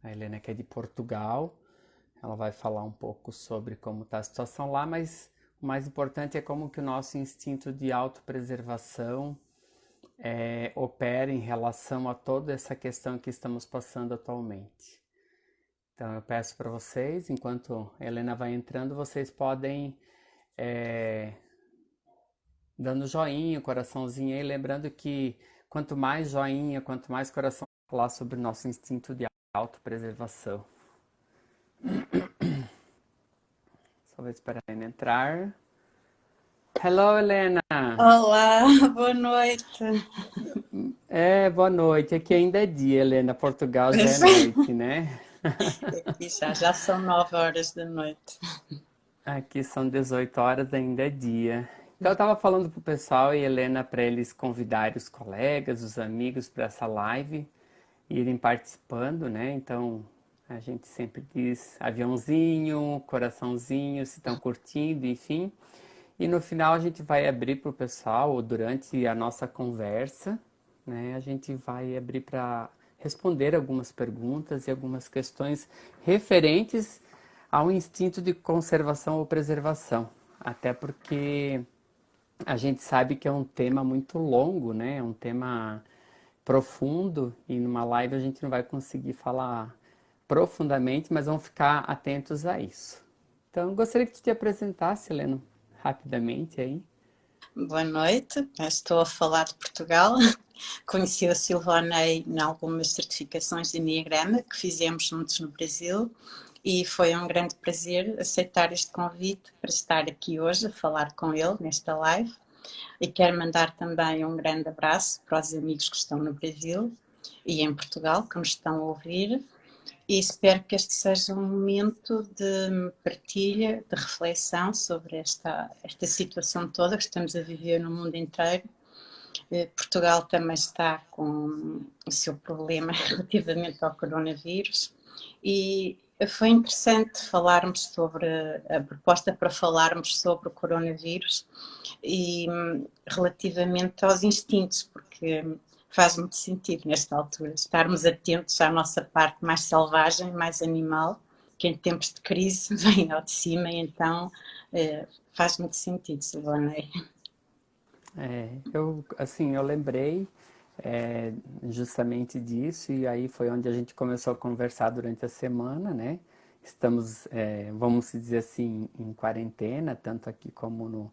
A Helena que é de Portugal, ela vai falar um pouco sobre como está a situação lá, mas o mais importante é como que o nosso instinto de autopreservação opera em relação a toda essa questão que estamos passando atualmente. Então eu peço para vocês, enquanto a Helena vai entrando, vocês podem é, dando joinha, coraçãozinho aí, lembrando que quanto mais joinha, quanto mais coração falar sobre o nosso instinto de autopreservação. Só vou esperar a Helena entrar. Hello, Helena! Olá, boa noite. Boa noite. Aqui ainda é dia, Helena. Portugal já é Pois noite, né? é, aqui já são 9 horas da noite. Aqui são 18 horas, ainda é dia. Então eu tava falando pro pessoal e Helena para eles convidarem os colegas, os amigos para essa live e irem participando, né? Então a gente sempre diz aviãozinho, coraçãozinho, se estão curtindo, enfim. E no final a gente vai abrir para o pessoal, ou durante a nossa conversa, né? A gente vai abrir para responder algumas perguntas e algumas questões referentes ao instinto de conservação ou preservação. Até porque a gente sabe que é um tema muito longo, né? É um tema profundo e numa live a gente não vai conseguir falar profundamente, mas vamos ficar atentos a isso. Então, eu gostaria que tu te apresentasse, Helena, rapidamente aí. Boa noite, estou a falar de Portugal. Conheci a Silvanei em algumas certificações de Enneagrama que fizemos juntos no Brasil e foi um grande prazer aceitar este convite para estar aqui hoje a falar com ele nesta live. E quero mandar também um grande abraço para os amigos que estão no Brasil e em Portugal, que nos estão a ouvir. E espero que este seja um momento de partilha, de reflexão sobre esta situação toda que estamos a viver no mundo inteiro. Portugal também está com o seu problema relativamente ao coronavírus e foi interessante falarmos sobre a proposta para falarmos sobre o coronavírus e relativamente aos instintos, porque faz muito sentido nesta altura estarmos atentos à nossa parte mais selvagem, mais animal, que em tempos de crise vem ao de cima e então faz muito sentido, Silvana. Eu lembrei é, justamente disso e aí foi onde a gente começou a conversar durante a semana, né? Estamos, vamos dizer assim, em quarentena, tanto aqui como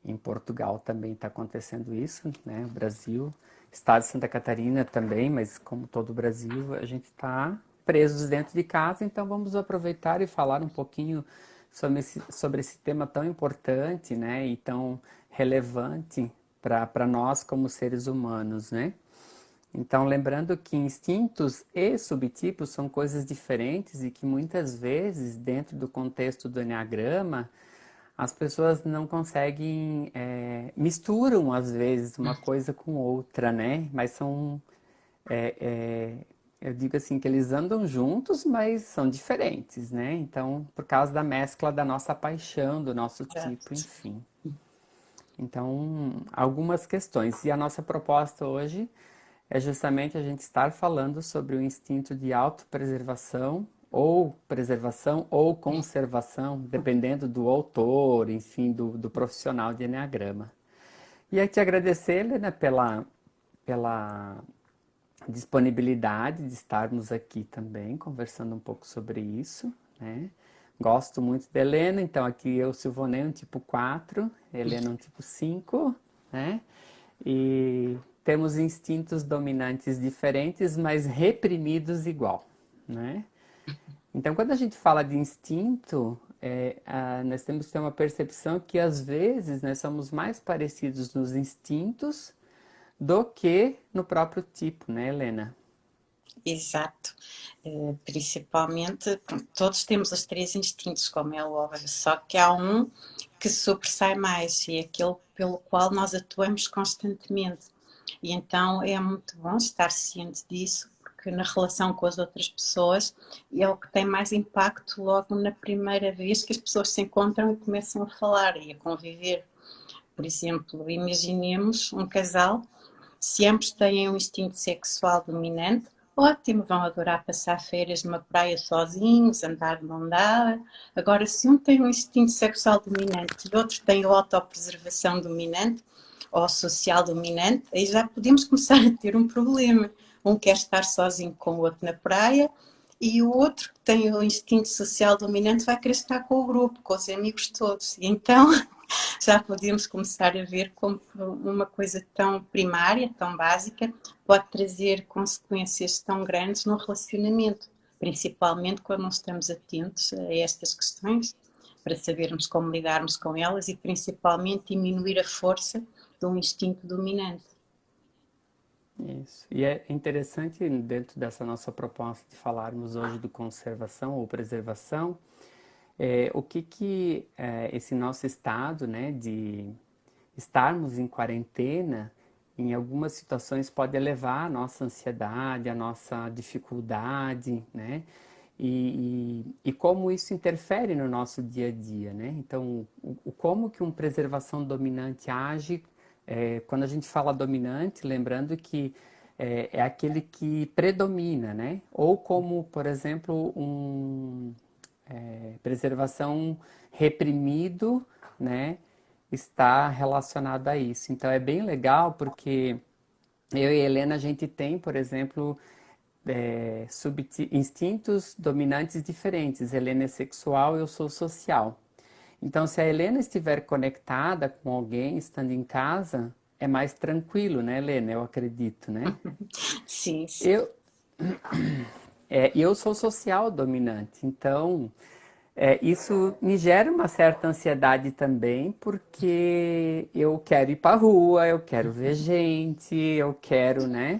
em Portugal também está acontecendo isso, né? O Brasil, estado de Santa Catarina também, mas como todo o Brasil, a gente está presos dentro de casa, então vamos aproveitar e falar um pouquinho sobre esse tema tão importante, né? E tão relevante para nós como seres humanos, né? Então, lembrando que instintos e subtipos são coisas diferentes e que muitas vezes, dentro do contexto do Enneagrama, as pessoas não conseguem, misturam às vezes uma coisa com outra, né? Mas são, é, é, eu digo assim, que eles andam juntos, mas são diferentes, né? Então, por causa da mescla da nossa paixão, do nosso tipo, Exato. enfim. Então, algumas questões. E a nossa proposta hoje é justamente a gente estar falando sobre o instinto de autopreservação ou conservação, dependendo do autor, enfim, do profissional de Enneagrama. E aí te agradecer, Helena, pela disponibilidade de estarmos aqui também, conversando um pouco sobre isso, né? Gosto muito da Helena, então aqui eu, Silvonei, um tipo 4, Helena um tipo 5, né? E temos instintos dominantes diferentes, mas reprimidos igual, né? Então, quando a gente fala de instinto, nós temos que ter uma percepção que às vezes nós somos mais parecidos nos instintos do que no próprio tipo, né, Helena? Exato. Principalmente, pronto, todos temos os três instintos, como é óbvio, só que há um que sobressai mais e é aquele pelo qual nós atuamos constantemente. E então é muito bom estar ciente disso, porque na relação com as outras pessoas é o que tem mais impacto logo na primeira vez que as pessoas se encontram e começam a falar e a conviver. Por exemplo, imaginemos um casal, se ambos têm um instinto sexual dominante, ótimo, vão adorar passar férias numa praia sozinhos, andar de mão dada. Agora, se um tem um instinto sexual dominante e outro tem a autopreservação dominante ou social dominante, aí já podemos começar a ter um problema. Um quer estar sozinho com o outro na praia e o outro que tem o instinto social dominante vai querer estar com o grupo, com os amigos todos. E então já podemos começar a ver como uma coisa tão primária, tão básica, pode trazer consequências tão grandes no relacionamento, principalmente quando não estamos atentos a estas questões, para sabermos como lidarmos com elas e principalmente diminuir a força de um instinto dominante. Isso. E é interessante, dentro dessa nossa proposta de falarmos hoje de conservação ou preservação, o que esse nosso estado, né, de estarmos em quarentena, em algumas situações pode elevar a nossa ansiedade, a nossa dificuldade, né? E como isso interfere no nosso dia a dia, né? Então, como que uma preservação dominante age, quando a gente fala dominante, lembrando que é aquele que predomina, né? Ou como, por exemplo, preservação reprimido, né? Está relacionado a isso. Então é bem legal porque eu e a Helena a gente tem, por exemplo, instintos dominantes diferentes. Helena é sexual, eu sou social. Então, se a Helena estiver conectada com alguém, estando em casa, é mais tranquilo, né, Helena? Eu acredito, né? Sim, sim. Eu, eu sou social dominante, então isso me gera uma certa ansiedade também, porque eu quero ir para a rua, eu quero ver gente, eu quero, né?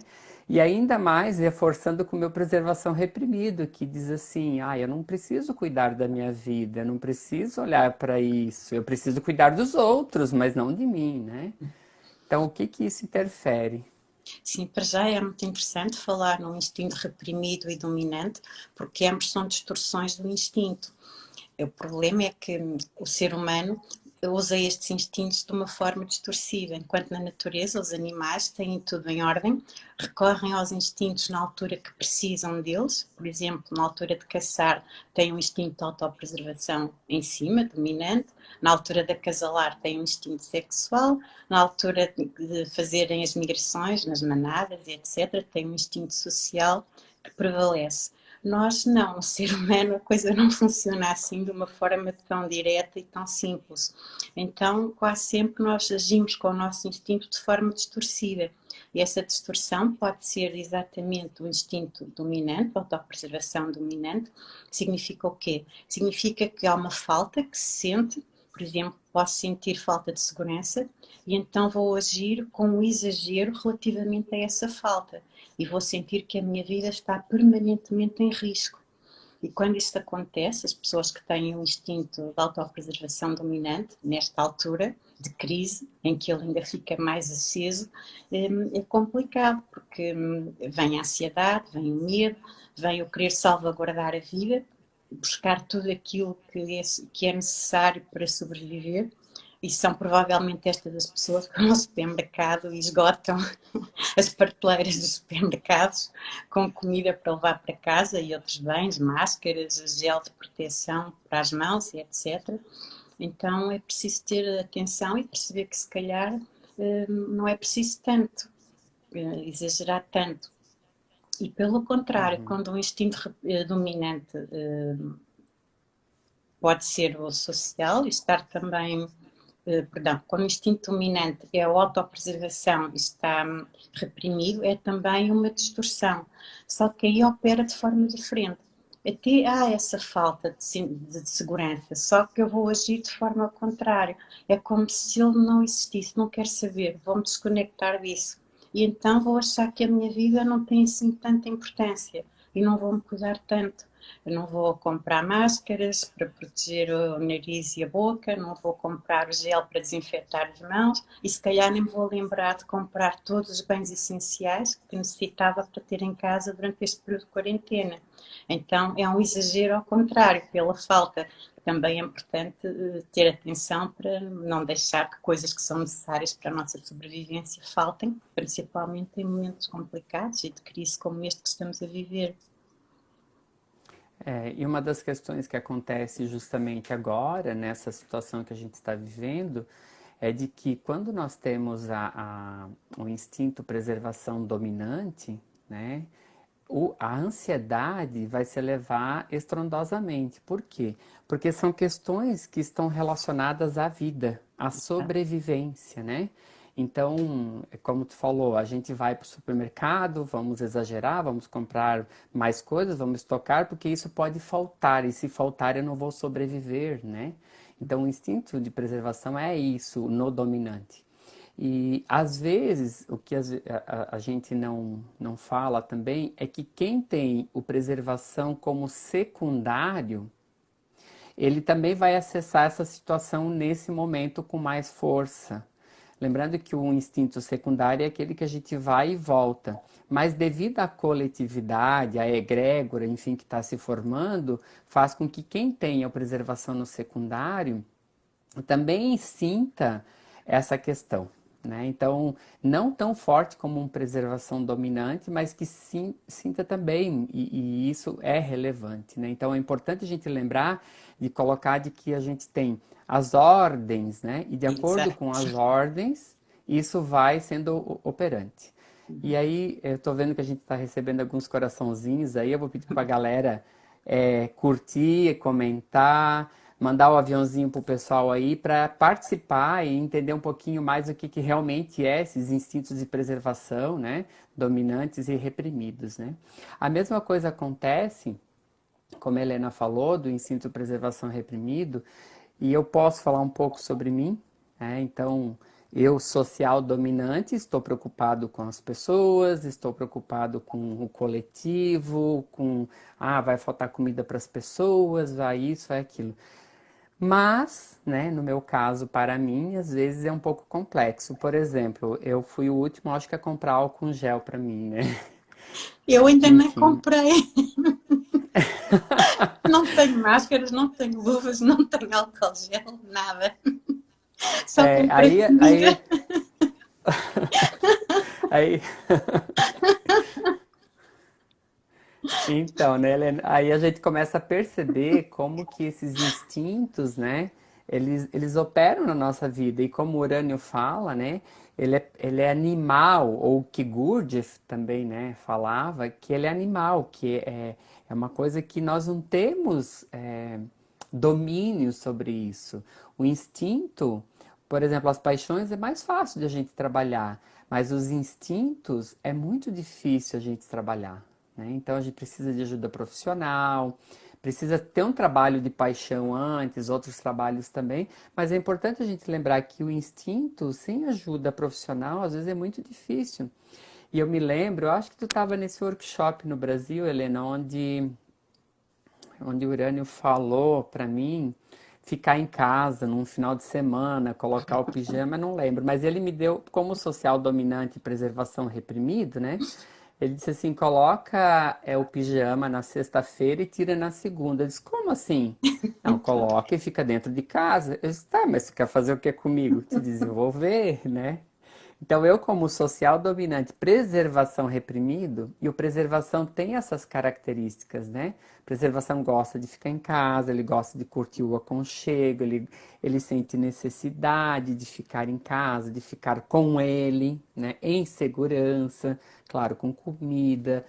E ainda mais reforçando com o meu preservação reprimido, que diz assim: eu não preciso cuidar da minha vida, eu não preciso olhar para isso, eu preciso cuidar dos outros, mas não de mim, né? Então, o que que isso interfere? Sim, para já é muito interessante falar num instinto reprimido e dominante, porque ambos são distorções do instinto. O problema é que o ser humano usa estes instintos de uma forma distorcida, enquanto na natureza os animais têm tudo em ordem, recorrem aos instintos na altura que precisam deles, por exemplo, na altura de caçar têm um instinto de autopreservação em cima, dominante, na altura de acasalar têm um instinto sexual, na altura de fazerem as migrações nas manadas, etc., têm um instinto social que prevalece. Nós não, o ser humano, a coisa não funciona assim de uma forma tão direta e tão simples. Então, quase sempre nós agimos com o nosso instinto de forma distorcida. E essa distorção pode ser exatamente o instinto dominante, a autopreservação dominante. Significa o quê? Significa que há uma falta que se sente, por exemplo, posso sentir falta de segurança e então vou agir com um exagero relativamente a essa falta e vou sentir que a minha vida está permanentemente em risco. E quando isto acontece, as pessoas que têm um instinto de autopreservação dominante, nesta altura de crise, em que ele ainda fica mais aceso, é complicado, porque vem a ansiedade, vem o medo, vem o querer salvaguardar a vida, buscar tudo aquilo que é necessário para sobreviver. E são provavelmente estas as pessoas que vão ao supermercado e esgotam as prateleiras dos supermercados com comida para levar para casa e outros bens, máscaras, gel de proteção para as mãos e etc. Então é preciso ter atenção e perceber que se calhar não é preciso tanto, exagerar tanto. E pelo contrário, Uhum. quando um instinto dominante pode ser o social e estar também perdão, quando o instinto dominante é a autopreservação e está reprimido, é também uma distorção, só que aí opera de forma diferente. Até há essa falta de segurança, só que eu vou agir de forma ao contrário. É como se ele não existisse, não quero saber, vou-me desconectar disso. E então vou achar que a minha vida não tem assim tanta importância e não vou me cuidar tanto. Eu não vou comprar máscaras para proteger o nariz e a boca, não vou comprar o gel para desinfetar as mãos e se calhar nem me vou lembrar de comprar todos os bens essenciais que necessitava para ter em casa durante este período de quarentena. Então é um exagero ao contrário, pela falta. Também é importante ter atenção para não deixar que coisas que são necessárias para a nossa sobrevivência faltem, principalmente em momentos complicados e de crise como este que estamos a viver. E uma das questões que acontece justamente agora, nessa situação que a gente está vivendo, é de que quando nós temos o instinto preservação dominante, né, a ansiedade vai se elevar estrondosamente. Por quê? Porque são questões que estão relacionadas à vida, à sobrevivência, né? Então, como tu falou, a gente vai para o supermercado, vamos exagerar, vamos comprar mais coisas, vamos estocar, porque isso pode faltar, e se faltar eu não vou sobreviver, né? Então, o instinto de preservação é isso, no dominante. E às vezes o que a gente não fala também é que quem tem o preservação como secundário, ele também vai acessar essa situação nesse momento com mais força. Lembrando que o instinto secundário é aquele que a gente vai e volta. Mas devido à coletividade, à egrégora, enfim, que está se formando, faz com que quem tenha a preservação no secundário também sinta essa questão. Né? Então, não tão forte como uma preservação dominante, mas que sim, sinta também, e isso é relevante. Né? Então, é importante a gente lembrar de colocar de que a gente tem as ordens, né? E de acordo com Exato. as ordens, isso vai sendo operante. E aí, eu estou vendo que a gente está recebendo alguns coraçãozinhos aí, eu vou pedir para a galera curtir, comentar, mandar o aviãozinho pro pessoal aí para participar e entender um pouquinho mais o que realmente é esses instintos de preservação, né, dominantes e reprimidos, né? A mesma coisa acontece, como a Helena falou, do instinto de preservação reprimido, e eu posso falar um pouco sobre mim, né? Então, eu, social dominante, estou preocupado com as pessoas, estou preocupado com o coletivo, vai faltar comida para as pessoas, vai isso, vai aquilo. Mas, né, no meu caso, para mim, às vezes é um pouco complexo. Por exemplo, eu fui o último, acho que, a comprar álcool gel para mim, né? Eu ainda nem Enfim. comprei. Não tenho máscaras, não tenho luvas, não tenho álcool gel, nada. Só É, comprei aí, comida. aí, aí, então, né, Helena? Aí a gente começa a perceber como que esses instintos, né, eles operam na nossa vida. E como o Urânio fala, né, ele é animal, ou que Gurdjieff também, né, falava, que ele é animal, que é uma coisa que nós não temos domínio sobre isso. O instinto, por exemplo, as paixões é mais fácil de a gente trabalhar, mas os instintos é muito difícil a gente trabalhar. Né? Então a gente precisa de ajuda profissional, precisa ter um trabalho de paixão antes, outros trabalhos também, mas é importante a gente lembrar que o instinto, sem ajuda profissional, às vezes é muito difícil. E eu me lembro, eu acho que tu estava nesse workshop no Brasil, Helena, onde o Urânio falou para mim ficar em casa num final de semana, colocar o pijama, não lembro, mas ele me deu, como social dominante e preservação reprimido, né? Ele disse assim, coloca o pijama na sexta-feira e tira na segunda. Eu disse, como assim? Não, coloca e fica dentro de casa. Eu disse, tá, mas você quer fazer o que comigo? Te desenvolver, né? Então, eu, como social dominante, preservação reprimido, e o preservação tem essas características, né? Preservação gosta de ficar em casa, ele gosta de curtir o aconchego, ele sente necessidade de ficar em casa, de ficar com ele, né? Em segurança, claro, com comida.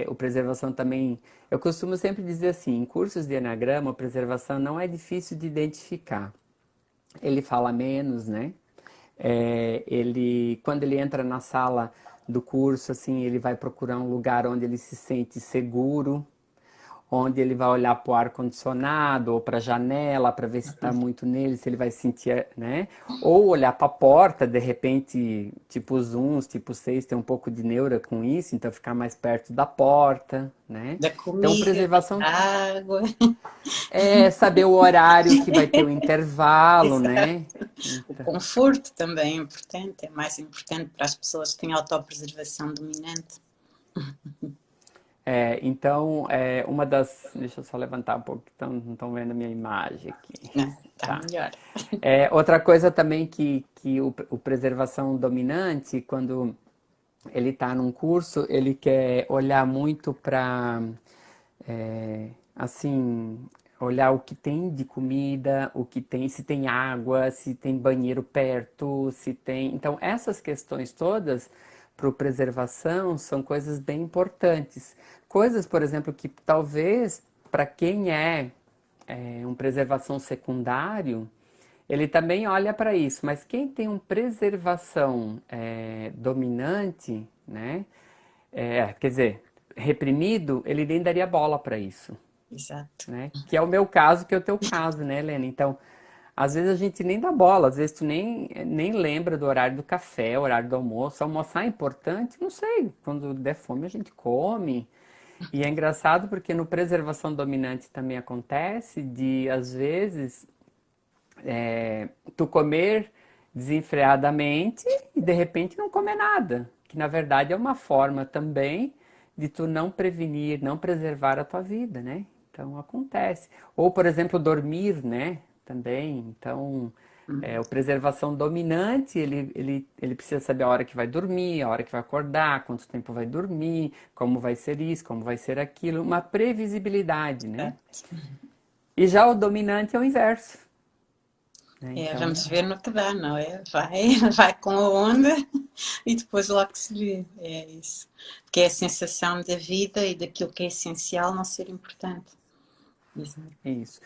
O preservação também, eu costumo sempre dizer assim, em cursos de Eneagrama, a preservação não é difícil de identificar. Ele fala menos, né? Quando ele entra na sala do curso, assim, ele vai procurar um lugar onde ele se sente seguro, onde ele vai olhar para o ar-condicionado ou para a janela para ver se está muito nele, se ele vai sentir, né? Ou olhar para a porta, de repente, tipo os uns, tipo 6 tem um pouco de neura com isso, então ficar mais perto da porta, né? Da Então, comida, preservação da água. é saber o horário que vai ter o intervalo, Exato. né? O Então, conforto também é importante, é mais importante para as pessoas que têm autopreservação dominante. uma das. Deixa eu só levantar um pouco, que não estão vendo a minha imagem aqui. Não, está Tá. melhor. Outra coisa também que o preservação dominante, quando ele está num curso, ele quer olhar muito para, assim, olhar o que tem de comida, o que tem, se tem água, se tem banheiro perto, se tem. Então, essas questões todas para preservação são coisas bem importantes. Coisas, por exemplo, que talvez para quem um preservação secundário, ele também olha para isso, mas quem tem um preservação dominante, né? Quer dizer, reprimido, ele nem daria bola para isso, Exato. né? Que é o meu caso, que é o teu caso, né, Helena? Então, às vezes a gente nem dá bola, às vezes tu nem lembra do horário do café, horário do almoço. Almoçar é importante? Não sei. Quando der fome a gente come. E é engraçado porque no preservação dominante também acontece de, às vezes, tu comer desenfreadamente e de repente não comer nada. Que na verdade é uma forma também de tu não prevenir, não preservar a tua vida, né? Então acontece. Ou, por exemplo, dormir, né? Também. Então, o preservação dominante, ele precisa saber a hora que vai dormir, a hora que vai acordar, quanto tempo vai dormir, como vai ser isso, como vai ser aquilo, uma previsibilidade, né? E já o dominante é o inverso, né? É, Então, vamos ver no que dá, não é? Vai, vai com a onda e depois logo se vê. É isso. Porque é a sensação da vida e daquilo que é essencial não ser importante. Exato. isso.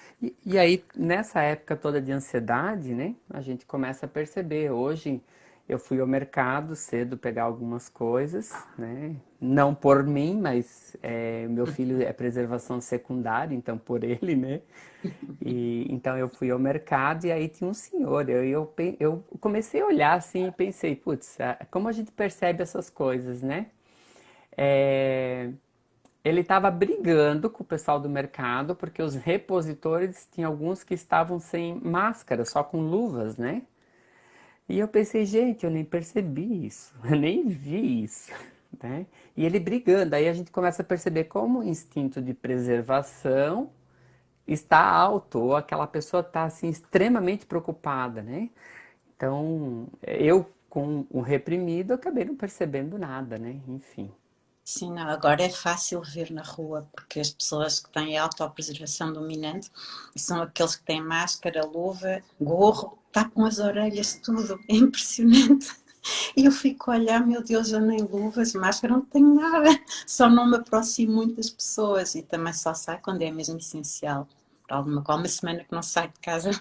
E aí, nessa época toda de ansiedade, né, a gente começa a perceber. Hoje, eu fui ao mercado cedo pegar algumas coisas, né, não por mim, mas meu filho é preservação secundária, então por ele, né. E então eu fui ao mercado e aí tinha um senhor. Eu comecei a olhar assim e pensei, putz, como a gente percebe essas coisas, né? É, ele estava brigando com o pessoal do mercado porque os repositores tinham alguns que estavam sem máscara, só com luvas, né? E eu pensei, gente, eu nem percebi isso, eu nem vi isso, né? E ele brigando, aí a gente começa a perceber como o instinto de preservação está alto, ou aquela pessoa está assim extremamente preocupada, né? Então, eu com o reprimido acabei não percebendo nada, né? Enfim. Sim, não, agora é fácil ver na rua, porque as pessoas que têm autopreservação dominante são aqueles que têm máscara, luva, gorro, tapam as orelhas, tudo. É impressionante. E eu fico a olhar, meu Deus, eu nem luvas, máscara, não tenho nada. Só não me aproximo muito das pessoas e também só saio quando é mesmo essencial. Por alguma coisa, uma semana que não saio de casa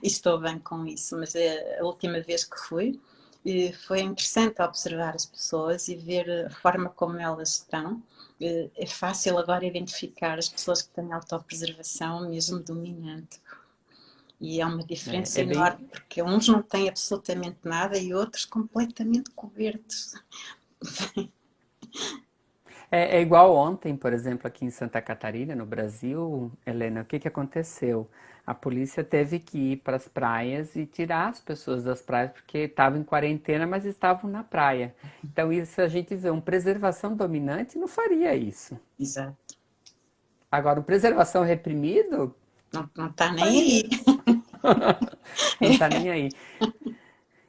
e estou bem com isso. Mas a última vez que fui, foi interessante observar as pessoas e ver a forma como elas estão. É fácil agora identificar as pessoas que têm autopreservação mesmo dominante. E há uma diferença É bem, enorme, porque uns não têm absolutamente nada e outros completamente cobertos. É igual ontem, por exemplo, aqui em Santa Catarina, no Brasil, Helena, o que que aconteceu? A polícia teve que ir para as praias e tirar as pessoas das praias porque estavam em quarentena, mas estavam na praia. Então, isso a gente vê, um preservação dominante não faria isso. Exato. Agora, um preservação reprimido Não está nem faria. aí. Não está nem aí.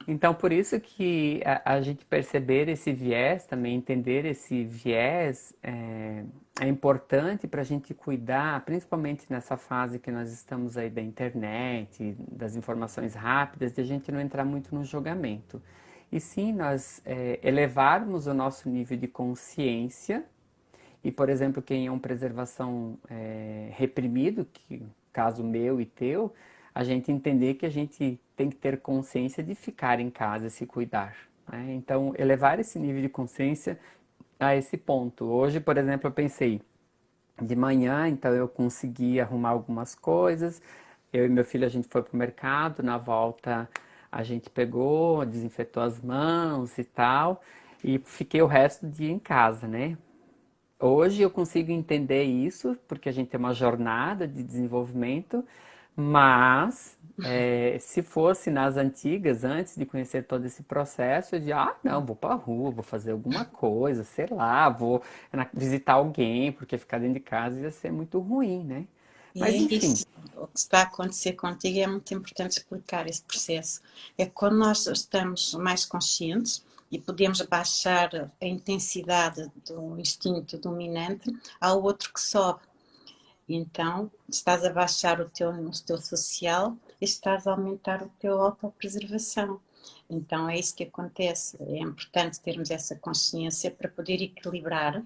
Então, por isso que a gente perceber esse viés, também entender esse viés, é importante para a gente cuidar, principalmente nessa fase que nós estamos aí da internet, das informações rápidas, de a gente não entrar muito no julgamento. E sim, nós elevarmos o nosso nível de consciência e, por exemplo, quem é um preservação reprimido, que caso meu e teu, a gente entender que a gente tem que ter consciência de ficar em casa e se cuidar, né? Então, elevar esse nível de consciência a esse ponto. Hoje, por exemplo, eu pensei, de manhã, então eu consegui arrumar algumas coisas. Eu e meu filho, a gente foi pro mercado, na volta a gente pegou, desinfetou as mãos e tal, e fiquei o resto do dia em casa, né? Hoje eu consigo entender isso, porque a gente tem uma jornada de desenvolvimento, mas se fosse nas antigas, antes de conhecer todo esse processo, eu dizia, ah, não, vou pra rua, vou fazer alguma coisa, sei lá, vou visitar alguém, porque ficar dentro de casa ia ser muito ruim, né? E Mas é enfim, isso, o que está a acontecer contigo é muito importante explicar esse processo. É quando nós estamos mais conscientes e podemos baixar a intensidade do instinto dominante, há o outro que sobe. Então, estás a baixar o teu social e estás a aumentar o teu autopreservação. Então, é isso que acontece. É importante termos essa consciência para poder equilibrar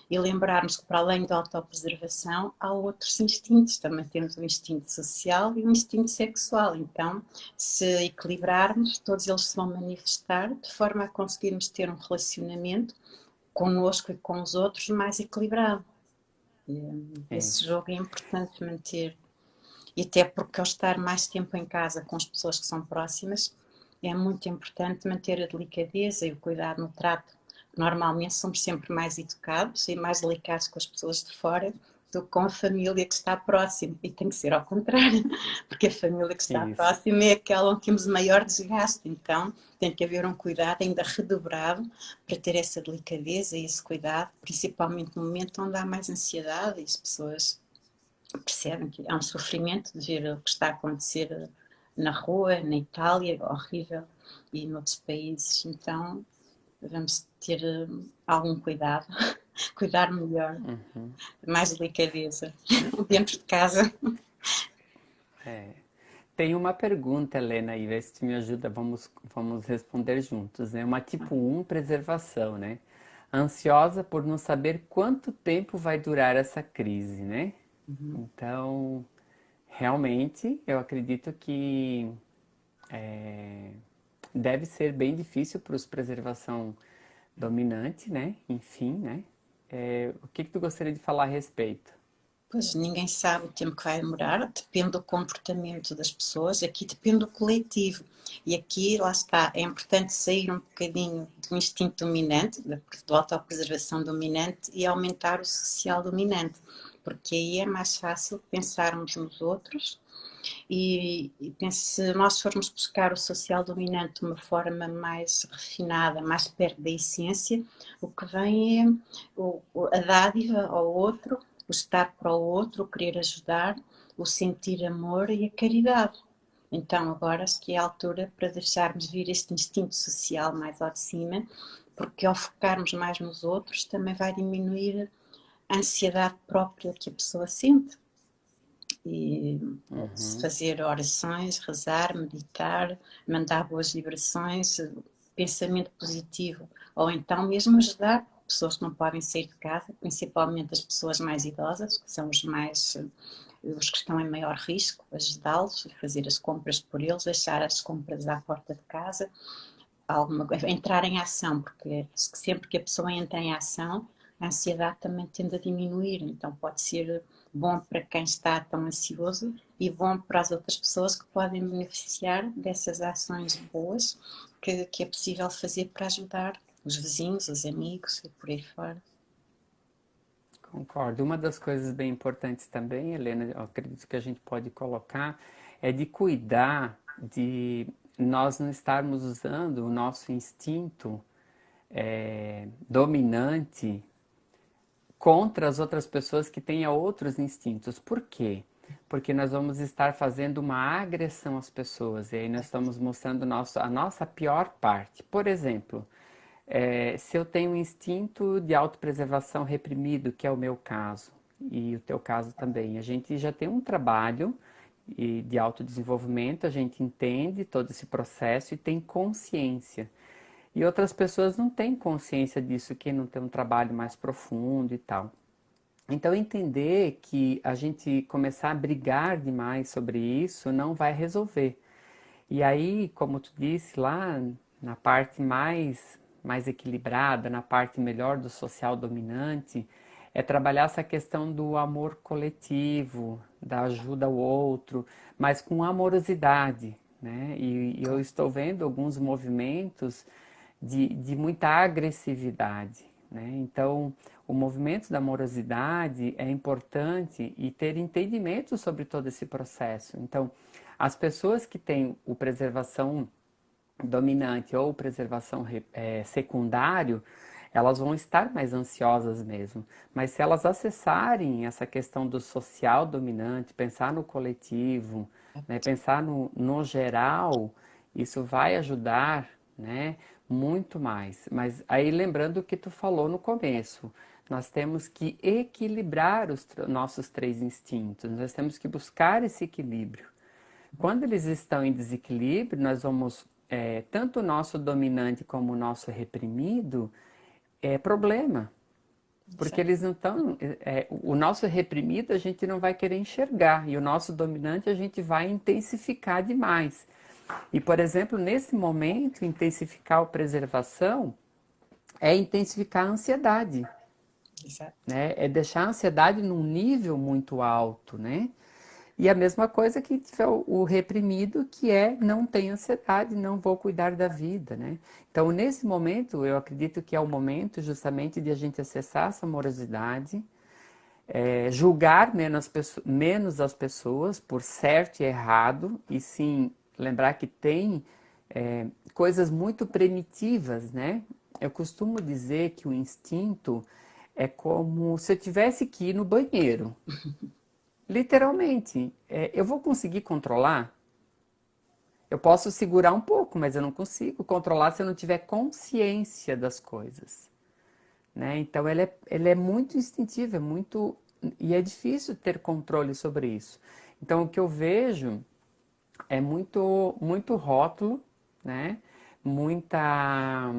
e lembrarmos que, para além da autopreservação, há outros instintos. Também temos o instinto social e o instinto sexual. Então, se equilibrarmos, todos eles se vão manifestar de forma a conseguirmos ter um relacionamento connosco e com os outros mais equilibrado. é, Esse jogo é importante manter. E até porque ao estar mais tempo em casa com as pessoas que são próximas, é muito importante manter a delicadeza e o cuidado no trato. Normalmente somos sempre mais educados e mais delicados com as pessoas de fora do que com a família que está próxima. E tem que ser ao contrário, porque a família que está isso. próxima é aquela onde temos maior desgaste. Então tem que haver um cuidado ainda redobrado para ter essa delicadeza e esse cuidado, principalmente no momento onde há mais ansiedade e as pessoas percebem que há um sofrimento de ver o que está a acontecer na rua, na Itália, horrível, e noutros países. Então, vamos ter algum cuidado, cuidar melhor, mais delicadeza dentro de casa. Tem uma pergunta, Helena, aí, vê se tu me ajuda, vamos responder juntos, né? Uma tipo um preservação, né? Ansiosa por não saber quanto tempo vai durar essa crise, né? Uhum. Então, realmente, eu acredito que deve ser bem difícil para os preservação dominante, né? Enfim, né? O que que tu gostaria de falar a respeito? Pois ninguém sabe o tempo que vai demorar, depende do comportamento das pessoas, aqui depende do coletivo. E aqui, lá está, é importante sair um bocadinho do instinto dominante, da autopreservação dominante, e aumentar o social dominante, porque aí é mais fácil pensarmos nos outros e se nós formos buscar o social dominante de uma forma mais refinada, mais perto da essência, o que vem é a dádiva ao outro, o estar para o outro, o querer ajudar, o sentir amor e a caridade. Então agora acho que é a altura para deixarmos vir este instinto social mais ao de cima, porque ao focarmos mais nos outros também vai diminuir a ansiedade própria que a pessoa sente e fazer orações, rezar, meditar, mandar boas vibrações, pensamento positivo, ou então mesmo ajudar pessoas que não podem sair de casa, principalmente as pessoas mais idosas, que são os que estão em maior risco, ajudá-los, fazer as compras por eles, deixar as compras à porta de casa, entrar em ação, porque sempre que a pessoa entra em ação, a ansiedade também tende a diminuir, então pode ser bom para quem está tão ansioso e bom para as outras pessoas que podem beneficiar dessas ações boas que é possível fazer para ajudar os vizinhos, os amigos e por aí fora. Concordo. Uma das coisas bem importantes também, Helena, eu acredito que a gente pode colocar, é de cuidar de nós não estarmos usando o nosso instinto dominante contra as outras pessoas que tenham outros instintos. Por quê? Porque nós vamos estar fazendo uma agressão às pessoas e aí nós estamos mostrando a nossa pior parte. Por exemplo, se eu tenho um instinto de autopreservação reprimido, que é o meu caso, e o teu caso também, a gente já tem um trabalho de autodesenvolvimento, a gente entende todo esse processo e tem consciência. E outras pessoas não têm consciência disso, que não tem um trabalho mais profundo e tal. Então, entender que a gente começar a brigar demais sobre isso não vai resolver. E aí, como tu disse lá, na parte mais equilibrada, na parte melhor do social dominante, é trabalhar essa questão do amor coletivo, da ajuda ao outro, mas com amorosidade, né? E eu estou vendo alguns movimentos de muita agressividade, né? Então, o movimento da amorosidade é importante e ter entendimento sobre todo esse processo. Então, as pessoas que têm o preservação dominante ou preservação secundário, elas vão estar mais ansiosas mesmo. Mas se elas acessarem essa questão do social dominante, pensar no coletivo, né, pensar no geral, isso vai ajudar, né, muito mais. Mas aí lembrando o que tu falou no começo, nós temos que equilibrar os nossos três instintos, nós temos que buscar esse equilíbrio. Quando eles estão em desequilíbrio, nós vamos, tanto o nosso dominante como o nosso reprimido, é problema. Porque Certo. eles não estão. O nosso reprimido a gente não vai querer enxergar, e o nosso dominante a gente vai intensificar demais. E, por exemplo, nesse momento, intensificar a preservação é intensificar a ansiedade, Exato. né? É deixar a ansiedade num nível muito alto, né? E a mesma coisa que tiver o reprimido, que é não tem ansiedade, não vou cuidar da vida, né? Então, nesse momento, eu acredito que é o momento justamente de a gente acessar essa amorosidade, julgar menos as pessoas por certo e errado, e sim lembrar que tem coisas muito primitivas, né? Eu costumo dizer que o instinto é como se eu tivesse que ir no banheiro. Literalmente, eu vou conseguir controlar? Eu posso segurar um pouco, mas eu não consigo controlar se eu não tiver consciência das coisas, né? Então, ele é muito instintivo, é muito... E é difícil ter controle sobre isso. Então, o que eu vejo é muito rótulo, né? Muita,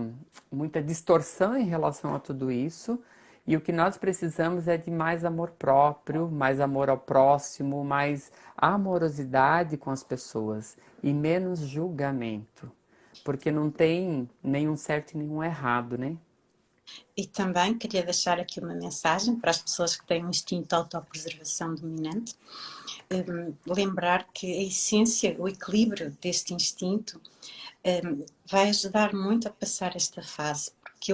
muita distorção em relação a tudo isso. E o que nós precisamos é de mais amor próprio, mais amor ao próximo, mais amorosidade com as pessoas e menos julgamento. Porque não tem nenhum certo e nenhum errado, né? E também queria deixar aqui uma mensagem para as pessoas que têm um instinto de autopreservação dominante. Lembrar que a essência, o equilíbrio deste instinto vai ajudar muito a passar esta fase, porque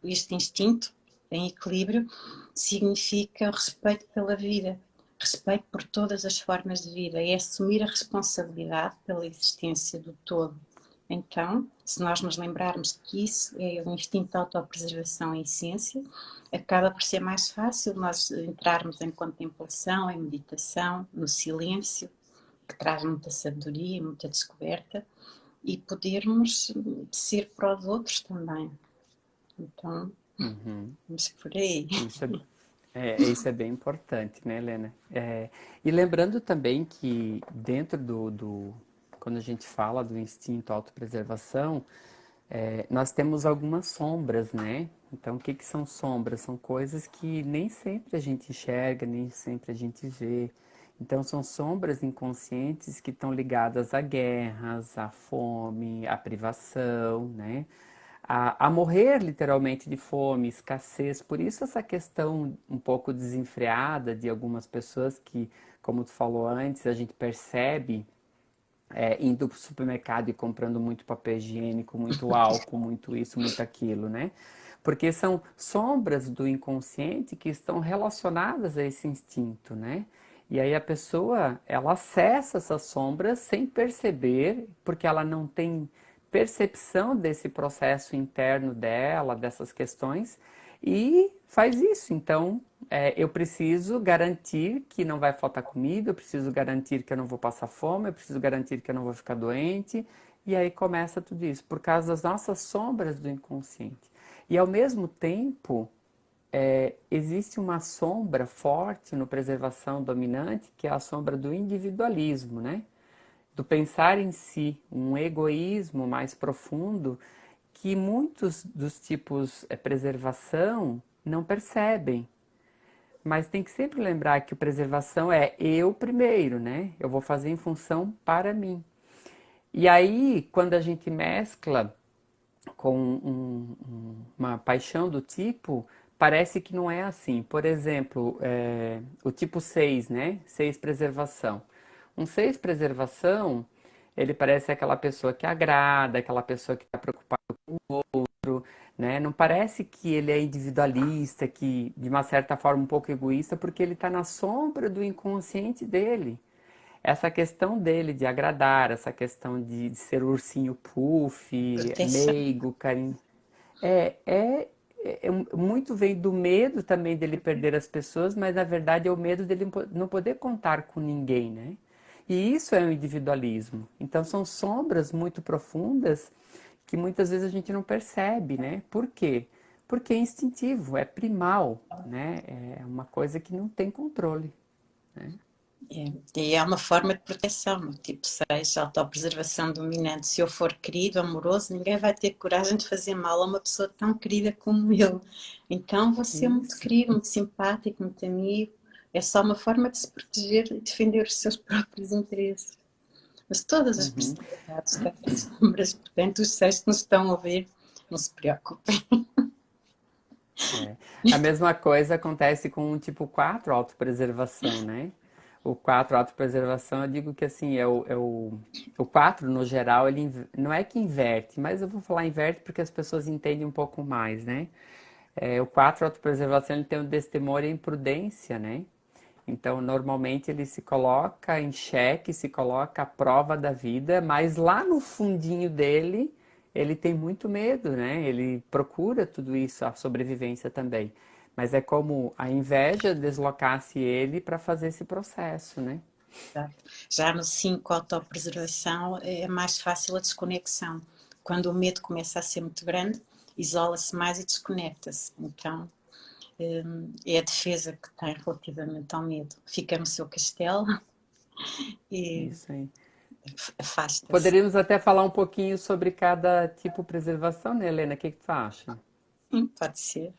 este instinto em equilíbrio significa o respeito pela vida, respeito por todas as formas de vida, é assumir a responsabilidade pela existência do todo. Então, se nós nos lembrarmos que isso é o instinto de autopreservação em essência, acaba por ser mais fácil nós entrarmos em contemplação, em meditação, no silêncio, que traz muita sabedoria, muita descoberta, e podermos ser para os outros também. Então, Uhum. vamos por aí. Isso é bem importante, né, Helena? E lembrando também que dentro quando a gente fala do instinto autopreservação, nós temos algumas sombras, né? Então, o que que são sombras? São coisas que nem sempre a gente enxerga, nem sempre a gente vê. Então, são sombras inconscientes que estão ligadas a guerras, à fome, à privação, né? A morrer literalmente de fome, escassez. Por isso essa questão um pouco desenfreada de algumas pessoas que, como tu falou antes, a gente percebe indo para o supermercado e comprando muito papel higiênico, muito álcool, muito isso, muito aquilo, né? Porque são sombras do inconsciente que estão relacionadas a esse instinto, né? E aí a pessoa, ela acessa essas sombras sem perceber, porque ela não tem percepção desse processo interno dela, dessas questões, e faz isso. Então, eu preciso garantir que não vai faltar comida, eu preciso garantir que eu não vou passar fome, eu preciso garantir que eu não vou ficar doente, e aí começa tudo isso, por causa das nossas sombras do inconsciente. E ao mesmo tempo, existe uma sombra forte no preservação dominante, que é a sombra do individualismo, né? Do pensar em si, um egoísmo mais profundo que muitos dos tipos preservação não percebem. Mas tem que sempre lembrar que a preservação é eu primeiro, né? Eu vou fazer em função para mim. E aí, quando a gente mescla com uma paixão do tipo, parece que não é assim. Por exemplo, o tipo 6, né? 6 preservação. Um 6 preservação, ele parece aquela pessoa que agrada, aquela pessoa que está preocupada, né? Não parece que ele é individualista, que de uma certa forma um pouco egoísta, porque ele está na sombra do inconsciente dele. Essa questão dele de agradar, essa questão de ser ursinho puff, Proteção. meigo, carinho, é, é, muito vem do medo também dele perder as pessoas, mas na verdade é o medo dele não poder contar com ninguém, né? E isso é o individualismo. Então são sombras muito profundas que muitas vezes a gente não percebe, né? Por quê? Porque é instintivo, é primal, né? É uma coisa que não tem controle, né? E é uma forma de proteção, tipo 6, autopreservação dominante. Se eu for querido, amoroso, ninguém vai ter coragem de fazer mal a uma pessoa tão querida como eu. Então vou ser muito Isso. querido, muito simpático, muito amigo. É só uma forma de se proteger e defender os seus próprios interesses. Mas todas as Uhum. personalidades têm sombras, portanto, os 6 que nos estão a ouvir, não se preocupem. É. A mesma coisa acontece com o tipo 4 autopreservação, né? O 4 autopreservação, eu digo que assim, o 4 no geral, não é que inverte, mas eu vou falar inverte porque as pessoas entendem um pouco mais, né? O 4 autopreservação, ele tem o destemor e a imprudência, né? Então, normalmente ele se coloca em xeque, se coloca à prova da vida, mas lá no fundinho dele, ele tem muito medo, né? Ele procura tudo isso, a sobrevivência também. Mas é como a inveja deslocasse ele para fazer esse processo, né? Já no 5, autopreservação, é mais fácil a desconexão. Quando o medo começa a ser muito grande, isola-se mais e desconecta-se. Então, é a defesa que tem relativamente ao medo. Fica no seu castelo e Isso aí. afasta-se. Poderíamos até falar um pouquinho sobre cada tipo de preservação, né, Helena? O que que tu acha? Pode ser.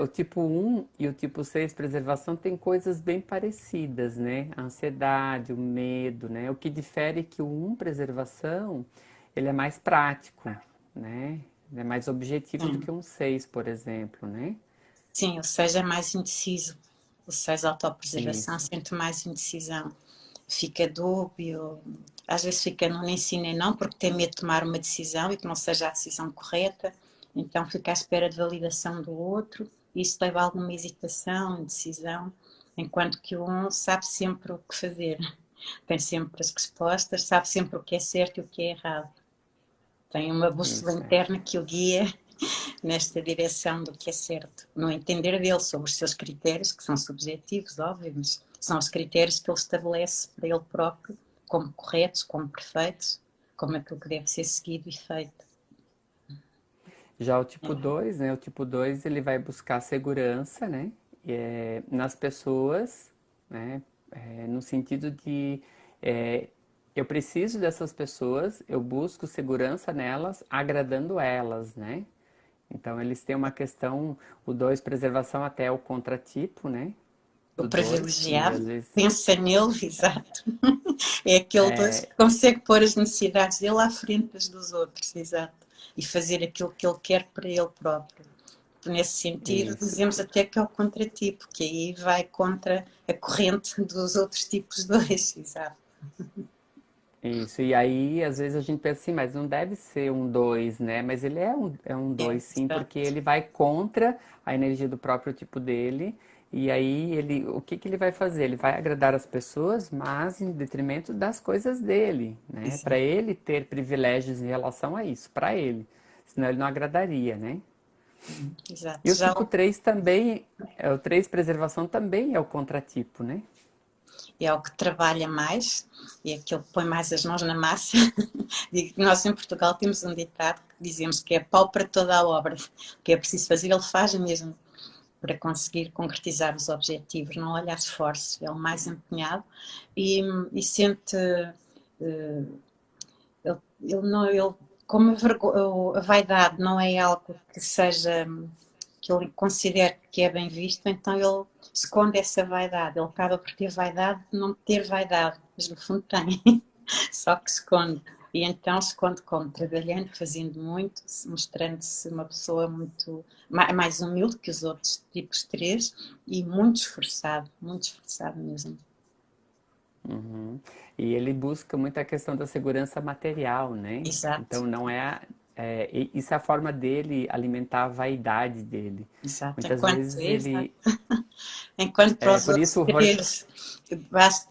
O tipo um e o tipo 6 preservação tem coisas bem parecidas, né? A ansiedade, o medo, né? O que difere é que o um preservação, ele é mais prático, né? Ele é mais objetivo do Sim, que um 6, por exemplo, né? sim, ou seja, é mais indeciso. O 6, autopreservação, Isso. sente mais indecisão. Fica dúbio, às vezes fica no nem sim nem não, porque tem medo de tomar uma decisão e que não seja a decisão correta, então fica à espera de validação do outro, e isso leva a alguma hesitação, indecisão, enquanto que o um sabe sempre o que fazer, tem sempre as respostas, sabe sempre o que é certo e o que é errado. Tem uma bússola Isso é. interna que o guia nesta direção do que é certo. No entender dele sobre os seus critérios, que são subjetivos, óbvio, mas são os critérios que ele estabelece para ele próprio, como corretos, como perfeitos, como aquilo que deve ser seguido e feito. Já o tipo 2, né? O tipo 2 ele vai buscar segurança, né? Nas pessoas, né? No sentido de é, eu preciso dessas pessoas, eu busco segurança nelas, agradando elas, né? Então eles têm uma questão, o 2 preservação até é o contratipo, né? O Do 2 que privilegiado às vezes pensa nele, exato. É aquele dois que consegue pôr as necessidades dele à frente das dos outros, exato. E fazer aquilo que ele quer para ele próprio. Nesse sentido, isso. dizemos até que é o contratipo, que aí vai contra a corrente dos outros tipos dois, exato. Isso, e aí às vezes a gente pensa assim, mas não deve ser um 2, né? Mas ele é um É, 2 sim, porque exato. ele vai contra a energia do próprio tipo dele, e aí o que que ele vai fazer? Ele vai agradar as pessoas, mas em detrimento das coisas dele, né? Para Exato. ele ter privilégios em relação a isso, para ele, senão ele não agradaria, né? E Exato. o tipo 3 também, o 3 preservação também é o contratipo, né? É o que trabalha mais, é aquele que põe mais as mãos na massa. Nós em Portugal temos um ditado que dizemos que é pau para toda a obra. O que é preciso fazer, ele faz mesmo para conseguir concretizar os objetivos, não olha a esforços, é o mais empenhado e sente ele, como a vaidade não é algo que seja que ele considere que é bem visto, então ele esconde essa vaidade, ele acaba por ter vaidade de não ter vaidade, mas no fundo tem, só que esconde. E então esconde como trabalhando, fazendo muito, mostrando-se uma pessoa muito mais humilde que os outros tipos 3 e muito esforçado mesmo. Uhum. E ele busca muito a questão da segurança material, né? Exato, Então não é, isso é a forma dele alimentar a vaidade dele. exato. Muitas vezes Exato. ele, Enquanto para os por outros isso o Roger, três,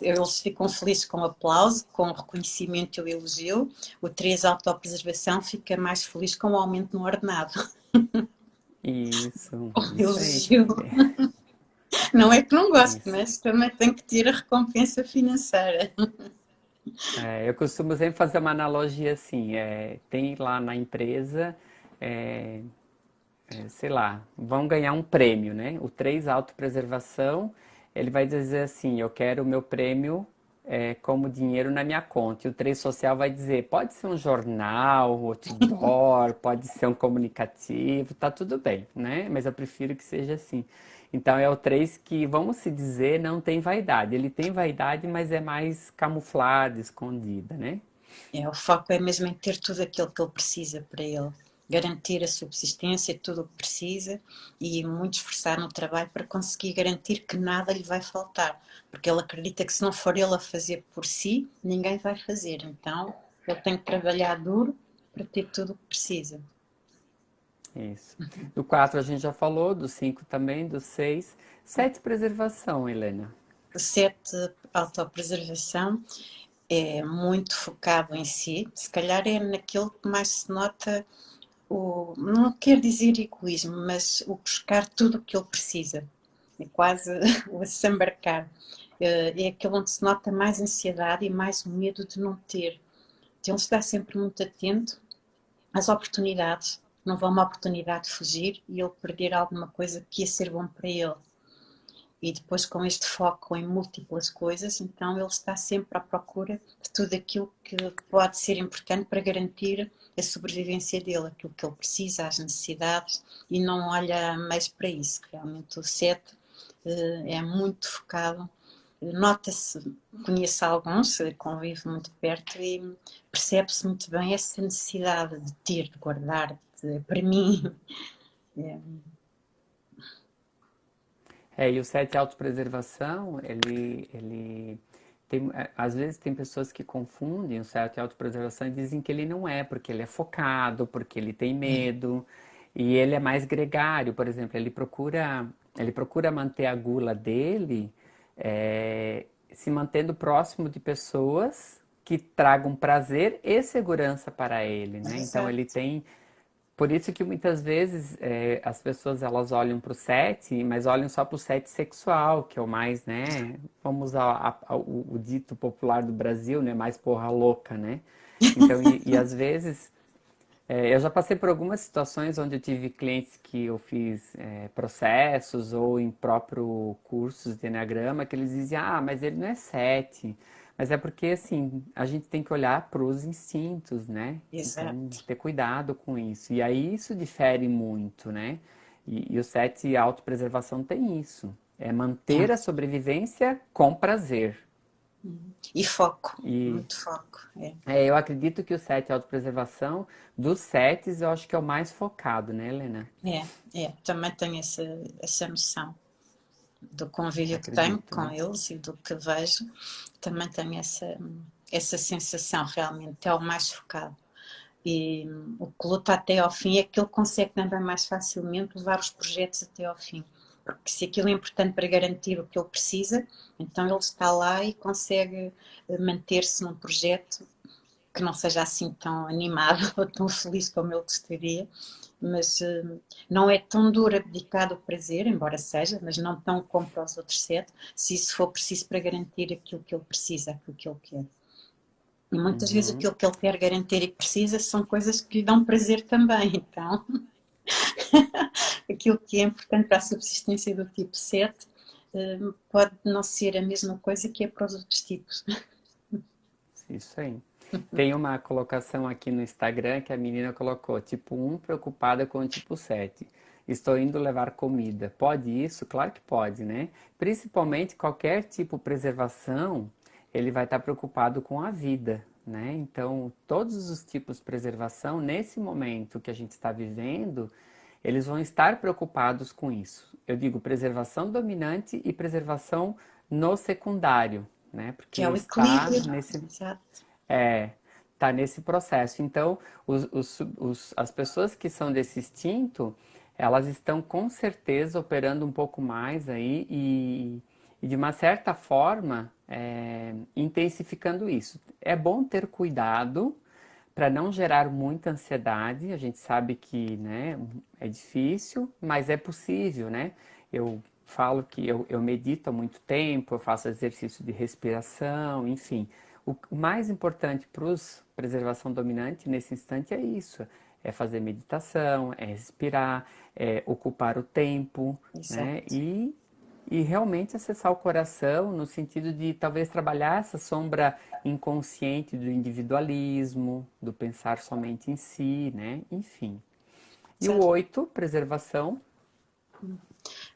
eles ficam felizes com o aplauso, com o reconhecimento e o elogio, o 3 autopreservação fica mais feliz com o aumento no ordenado. O isso aí. elogio. Não é que não gosto, Isso. mas também tem que ter a recompensa financeira. Eu costumo sempre fazer uma analogia assim, tem lá na empresa, é, sei lá, vão ganhar um prêmio, né? O 3 autopreservação, ele vai dizer assim, eu quero o meu prêmio como dinheiro na minha conta. E o 3 social vai dizer, pode ser um jornal, outdoor, pode ser um comunicativo, tá tudo bem, né? Mas eu prefiro que seja assim. Então é o 3 que, vamos se dizer, não tem vaidade. Ele tem vaidade, mas é mais camuflada, escondida, né? O foco é mesmo em ter tudo aquilo que ele precisa para ele. Garantir a subsistência, tudo o que precisa e muito esforçar no trabalho para conseguir garantir que nada lhe vai faltar. Porque ele acredita que se não for ele a fazer por si, ninguém vai fazer. Então ele tem que trabalhar duro para ter tudo o que precisa. Isso. Do 4 a gente já falou, do 5 também, do 6. 7 preservação, Helena. O 7, autopreservação, é muito focado em si. Se calhar é naquilo que mais se nota não quer dizer egoísmo, mas o buscar tudo o que ele precisa. É quase o assambarcar. É aquele onde se nota mais ansiedade e mais o medo de não ter. Então ele está sempre muito atento às oportunidades. Não vão uma oportunidade fugir e ele perder alguma coisa que ia ser bom para ele. E depois, com este foco em múltiplas coisas, então ele está sempre à procura de tudo aquilo que pode ser importante para garantir a sobrevivência dele, aquilo que ele precisa, as necessidades, e não olha mais para isso. Realmente o 7 é muito focado. Nota-se, conheço alguns, convivo muito perto e percebe-se muito bem essa necessidade de ter, de guardar, para mim. É, E o 7 autopreservação, ele tem, às vezes tem pessoas que confundem o 7 autopreservação e dizem que ele não é, porque ele é focado, porque ele tem medo, e ele é mais gregário, por exemplo, ele procura manter a gula dele se mantendo próximo de pessoas que tragam prazer e segurança para ele, né? Então ele exato. tem por isso que muitas vezes as pessoas elas olham para o set, mas olham só para o set sexual, que é o mais, né? Vamos usar o dito popular do Brasil, né? Mais porra louca, né? Então, e às vezes, eu já passei por algumas situações onde eu tive clientes que eu fiz processos ou em próprio cursos de Enneagrama, que eles diziam, ah, mas ele não é sete. Mas é porque, assim, a gente tem que olhar para os instintos, né? Então, Exato. ter cuidado com isso. E aí isso difere muito, né? E o sete autopreservação tem isso. É manter a sobrevivência com prazer. E foco, E muito foco. eu acredito que o sete autopreservação, dos setes, eu acho que é o mais focado, né, Helena? Também tenho essa noção do convívio que tenho Acredito, com né? eles e do que vejo. Também tenho essa sensação, realmente, é o mais focado. E o que luta até ao fim é que ele consegue também mais facilmente levar os projetos até ao fim. Porque se aquilo é importante para garantir o que ele precisa, então ele está lá e consegue manter-se num projeto que não seja assim tão animado ou tão feliz como ele gostaria, mas não é tão duro abdicar do prazer, embora seja, mas não tão como para os outros 7, se isso for preciso para garantir aquilo que ele precisa, aquilo que ele quer. E muitas vezes Uhum. aquilo que ele quer garantir e precisa são coisas que lhe dão prazer também, então aquilo que é importante para a subsistência do tipo 7 pode não ser a mesma coisa que é para os outros tipos. Isso aí. Tem uma colocação aqui no Instagram que a menina colocou, tipo um preocupada com o tipo 7. Estou indo levar comida. Pode isso? Claro que pode, né? Principalmente qualquer tipo de preservação, ele vai estar preocupado com a vida, né? Então, todos os tipos de preservação, nesse momento que a gente está vivendo, eles vão estar preocupados com isso. Eu digo preservação dominante e preservação no secundário, né? Que Porque é o está equilíbrio. nesse, Exato. é, tá nesse processo. Então, as pessoas que são desse instinto, elas estão com certeza operando um pouco mais aí e de uma certa forma, intensificando isso. É bom ter cuidado para não gerar muita ansiedade. A gente sabe que, né, é difícil, mas é possível, né? Eu falo que eu medito há muito tempo, eu faço exercício de respiração, enfim. O mais importante para os preservação dominante nesse instante é isso, é fazer meditação, é respirar, é ocupar o tempo, né? Exato. E realmente acessar o coração no sentido de talvez trabalhar essa sombra inconsciente do individualismo, do pensar somente em si, né? Enfim. E o Certo. 8, preservação.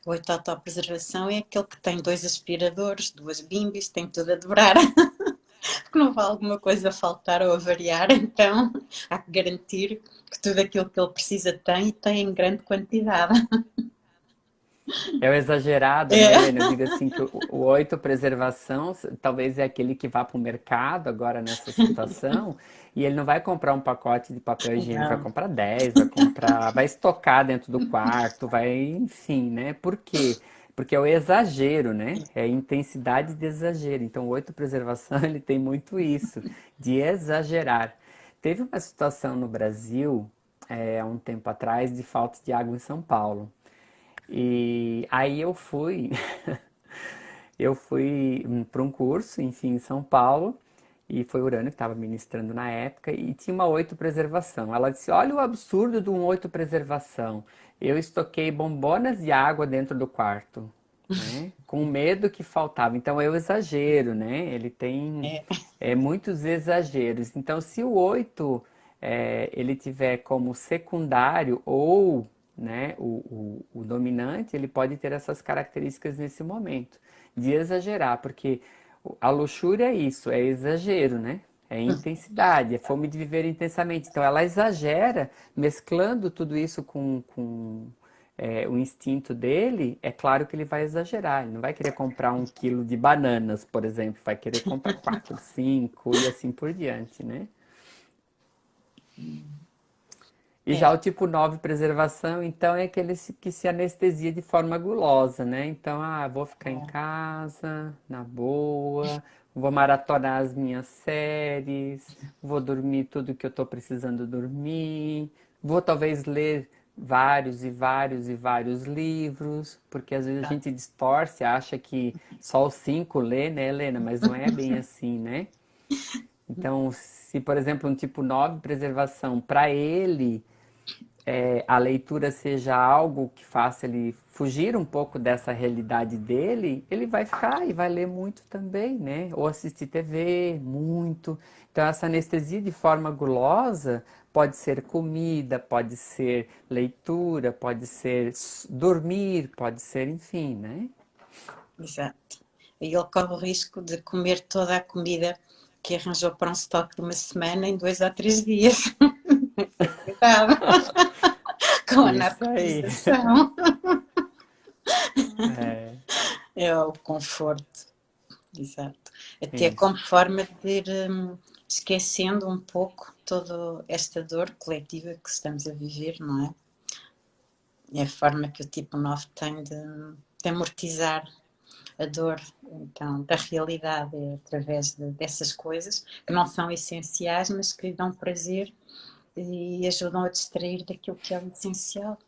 O oito autopreservação é aquele que tem dois aspiradores, duas bimbis, tem tudo a dobrar. Porque não vai alguma coisa faltar ou avariar, então há que garantir que tudo aquilo que ele precisa tem e tem em grande quantidade. É o exagerado, né, É. Helena? Eu digo assim que o 8 preservação talvez é aquele que vá para o mercado agora nessa situação e ele não vai comprar um pacote de papel higiênico, vai Não. comprar 10, vai comprar, vai estocar dentro do quarto, vai, enfim, né? Por quê? Porque é o exagero, né? É a intensidade de exagero. Então, o 8 preservação, ele tem muito isso, de exagerar. Teve uma situação no Brasil, há um tempo atrás, de falta de água em São Paulo. E aí eu fui para um curso, enfim, em São Paulo, e foi Urânio que estava ministrando na época, e tinha uma 8 preservação. Ela disse: Olha o absurdo de um 8 preservação. Eu estoquei bombonas de água dentro do quarto, né? Com medo que faltava. Então eu exagero, né? Ele tem É. muitos exageros. Então, se o 8 ele tiver como secundário ou, né, o dominante, ele pode ter essas características nesse momento de exagerar, porque a luxúria é isso, é exagero, né? É intensidade, é fome de viver intensamente. Então ela exagera, mesclando tudo isso com o instinto dele, é claro que ele vai exagerar. Ele não vai querer comprar 1 quilo de bananas, por exemplo, vai querer comprar 4, 5 e assim por diante, né? E já É. o tipo 9 preservação, então, é aquele que se anestesia de forma gulosa, né? Então, vou ficar em casa, na boa, vou maratonar as minhas séries, vou dormir tudo que eu tô precisando dormir, vou talvez ler vários e vários e vários livros, porque às vezes a gente distorce, acha que só os 5 lê, né, Helena? Mas não é bem assim, né? Então, se, por exemplo, um tipo 9 preservação, para ele a leitura seja algo que faça ele fugir um pouco dessa realidade dele, ele vai ficar e vai ler muito também, né? Ou assistir TV, muito. Então, essa anestesia de forma gulosa pode ser comida, pode ser leitura, pode ser dormir, pode ser, enfim, né? Exato. E ele corre o risco de comer toda a comida que arranjou para um estoque de uma semana em 2 ou 3 dias. Cuidado com a Isso aí. narcotização. É, É o conforto. Exato. Até isso. como forma de ir esquecendo um pouco toda esta dor coletiva que estamos a viver, não é? É a forma que o tipo 9 tem de amortizar a dor, então, da realidade é através dessas coisas que não são essenciais, mas que lhe dão prazer e ajudam a distrair daquilo que é o essencial.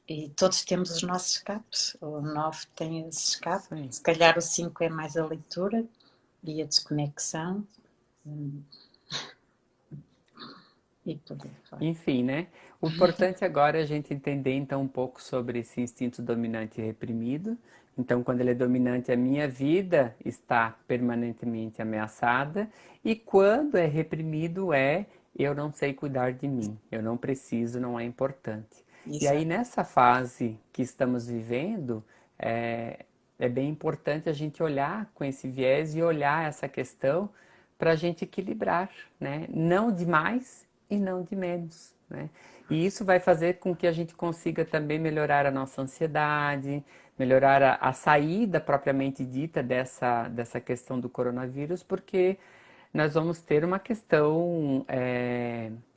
E todos temos os nossos escapes. O 9 tem esse escape, Isso aí. se calhar o 5 é mais a leitura e a desconexão e por aí fora. Enfim, né? O importante agora é a gente entender então um pouco sobre esse instinto dominante e reprimido. Então, quando ele é dominante, a minha vida está permanentemente ameaçada, e quando é reprimido, eu não sei cuidar de mim, eu não preciso, não é importante. E aí, Exato. nessa fase que estamos vivendo, é bem importante a gente olhar com esse viés e olhar essa questão para a gente equilibrar, né? Não de mais e não de menos, né? E isso vai fazer com que a gente consiga também melhorar a nossa ansiedade, melhorar a saída propriamente dita dessa questão do coronavírus, porque nós vamos ter uma questão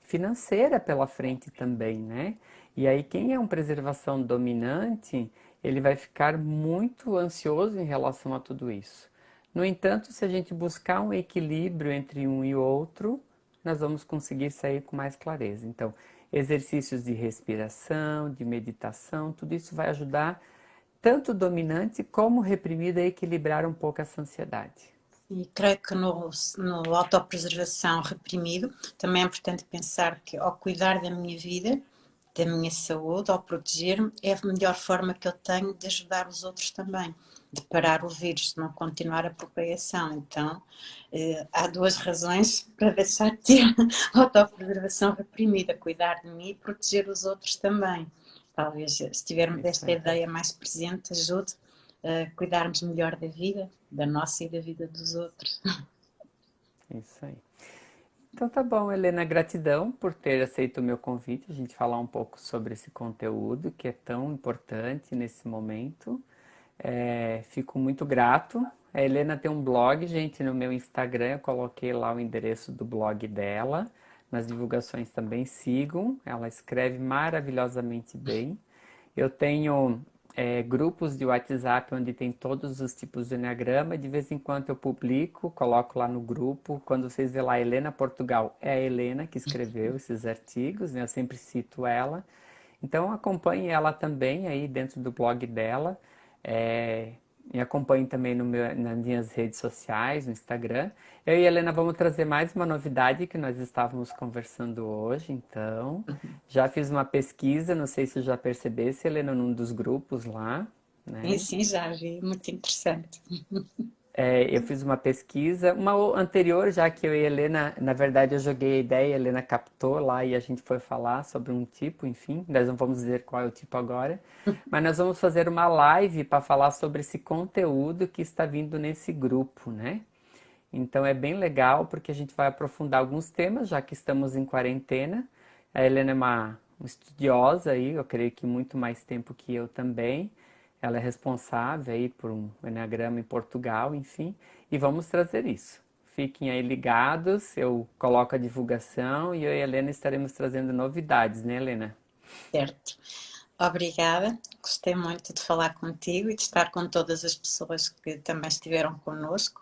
financeira pela frente também, né? E aí quem é um preservação dominante, ele vai ficar muito ansioso em relação a tudo isso. No entanto, se a gente buscar um equilíbrio entre um e outro, nós vamos conseguir sair com mais clareza. Então, exercícios de respiração, de meditação, tudo isso vai ajudar tanto o dominante como o reprimido a equilibrar um pouco essa ansiedade. E creio que no autopreservação reprimido também é importante pensar que ao cuidar da minha vida, da minha saúde, ao proteger-me, é a melhor forma que eu tenho de ajudar os outros também, de parar o vírus, de não continuar a propagação. Então, há duas razões para deixar de ter autopreservação reprimida, cuidar de mim e proteger os outros também. Talvez, se tivermos esta ideia mais presente, ajude a cuidarmos melhor da vida, da nossa e da vida dos outros. Isso aí. Então tá bom, Helena, gratidão por ter aceito o meu convite, a gente falar um pouco sobre esse conteúdo que é tão importante nesse momento. Fico muito grato. A Helena tem um blog, gente, no meu Instagram, eu coloquei lá o endereço do blog dela. Nas divulgações também sigam, ela escreve maravilhosamente bem. Eu tenho grupos de WhatsApp onde tem todos os tipos de enneagrama. De vez em quando eu publico, coloco lá no grupo. Quando vocês vê lá Helena Portugal, é a Helena que escreveu esses artigos, né? Eu sempre cito ela. Então acompanhe ela também aí dentro do blog dela. Me acompanhe também nas minhas redes sociais, no Instagram. Eu e a Helena vamos trazer mais uma novidade que nós estávamos conversando hoje, então. Já fiz uma pesquisa, não sei se já percebesse, Helena, num dos grupos lá, E né? sim, já vi, muito interessante. Eu fiz uma pesquisa, uma anterior, já que eu e a Helena, na verdade eu joguei a ideia, a Helena captou lá e a gente foi falar sobre um tipo, enfim, nós não vamos dizer qual é o tipo agora, mas nós vamos fazer uma live para falar sobre esse conteúdo que está vindo nesse grupo, né? Então é bem legal porque a gente vai aprofundar alguns temas, já que estamos em quarentena. A Helena é uma estudiosa aí, eu creio que muito mais tempo que eu também. Ela é responsável aí por um eneagrama em Portugal, enfim, e vamos trazer isso. Fiquem aí ligados, eu coloco a divulgação e eu e a Helena estaremos trazendo novidades, né, Helena? Certo. Obrigada, gostei muito de falar contigo e de estar com todas as pessoas que também estiveram connosco.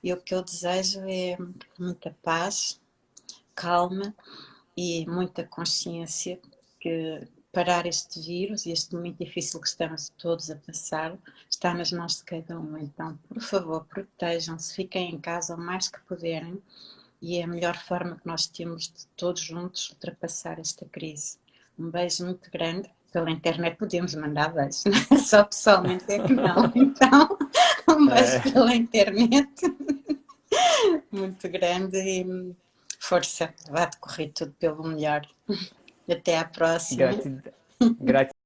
E o que eu desejo é muita paz, calma e muita consciência que parar este vírus e este momento difícil que estamos todos a passar está nas mãos de cada um. Então, por favor, protejam-se, fiquem em casa o mais que puderem e é a melhor forma que nós temos de todos juntos ultrapassar esta crise. Um beijo muito grande. Pela internet podemos mandar beijos, né? Só pessoalmente é que não. Então, um beijo pela internet muito grande e força, vai decorrer tudo pelo melhor. Até à próxima. Gratidão.